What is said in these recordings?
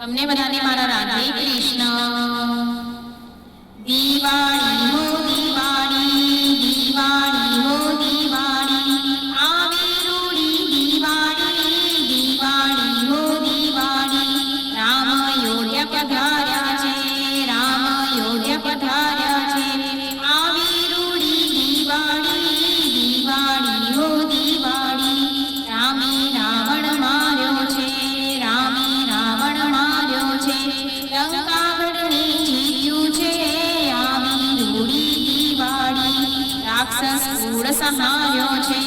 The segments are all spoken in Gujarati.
તમને બધાને મારા રાધે કૃષ્ણ। દિવાળી હો દિવાળી, દિવાળી હો દિવાળી, આવી રૂડી દિવાળી, દિવાળી હો દિવાળી। રામ અયોધ્યા પધાર્યા છે, રામ અયોધ્યા પધાર્યા છે, આવી રૂડી દિવાળી, દિવાળી હો દિવાળી। રામે રાવણ માર્યો છે, રામે રાવણ માર્યો છે, લંકાગઢને જીત્યું છે, આવી રૂડી દિવાળી। રાક્ષસ કુળ સંહાર્યો છે,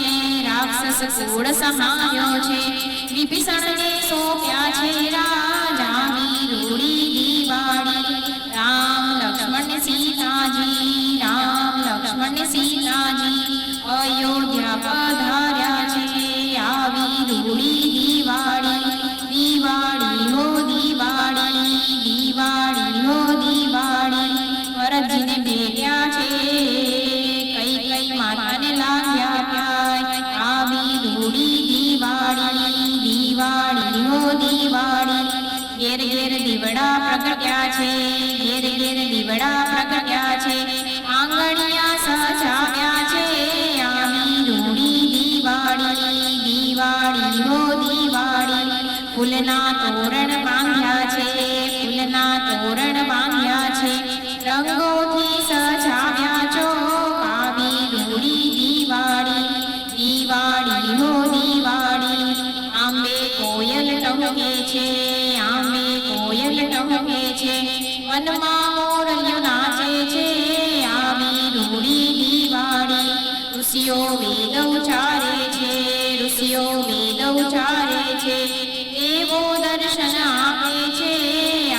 રાક્ષસ કુળ સંહાર્યો છે, વિભીષણને સોંપ્યા છે રાજ, આવી રૂડી દિવાળી। રામ લક્ષ્મણ ને સીતાજી, રામ લક્ષ્મણ ને સીતાજી, અયોધ્યા પધાર્યા છે, આવી રૂડી દિવાળી। દિવાળી હો દિવાળી, દિવાળી હો દિવાળી, ભરતજીને ભેટ્યા છે, કઈ કઈ માતાને લાગ્યા પ્યાય, આવી રૂડી દિવાળી, દિવાળી હો દિવાળી। ઘેર ઘેર દીવડા પ્રગટ્યા છે, ઘેર ઘેર દીવડા પ્રગટ્યા છે, આંગણિયા સજાવ્યા છે, આવી રૂડી દિવાળી, દિવાળી હો દિવાળી। ફૂલના તોરણ બાંધ્યા છે, ફૂલના તોરણ બાંધ્યા છે, રંગોથી સજાવ્યા છો, આવી રૂડી દિવાળી, દિવાળી હો દિવાળી। આંબે કોયલ ટહુકે છે, આંબે કોયલ ટહુકે છે, વનમાં મોરલિયો નાચે છે, આવી રૂડી દિવાળી। ઋષિઓ વેદ ઉચ્ચારે છે, ઋષિઓ વેદ ઉચ્ચારે છે, દેવો દર્શન આપે છે,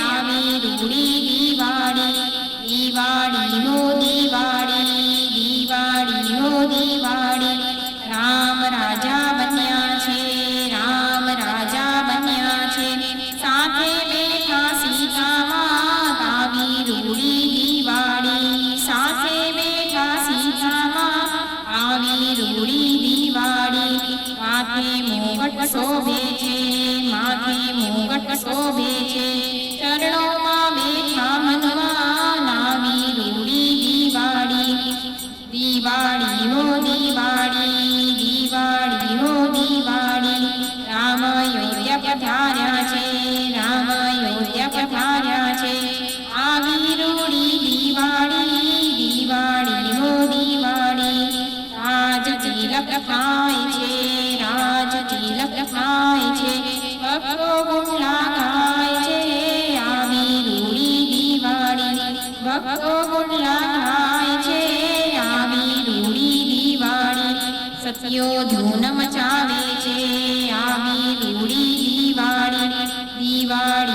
આવી રૂડી દિવાળી। દિવાળી હો દિવાળી, દિવાળી હો દિવાળી। રામ રાજા બન્યા છે, રામ રાજા બન્યા છે, સાથે બેઠા સીતામાં, આવી રૂડી દિવાળી। સાથે બેઠા સીતામાં, આવી રૂડી દિવાળી। માથે મુગટ શોભે છે, માથે મુગટ શોભે છે, ચરણોમાં બેઠા હનુમાન, આવી રૂડી દિવાળી। દિવાળી હો દિવાળી, દિવાળી હો દિવાળી। રામ અયોધ્યા પધાર્યા છે, રામ અયોધ્યા પધાર્યા છે, આવી રૂડી દિવાળી, દિવાળી હો દિવાળી। રાજ તિલક થાય છે, રાજ તિલક થાય છે, ભક્તો ગુણલા ગાય છે, આવી રૂડી દિવાળી। ભક્તો ગુણલા ગાય છે, આવી રૂડી દિવાળી। સત્યો ધૂન મચાવે છે, આવી રૂડી દિવાળી। દિવાળી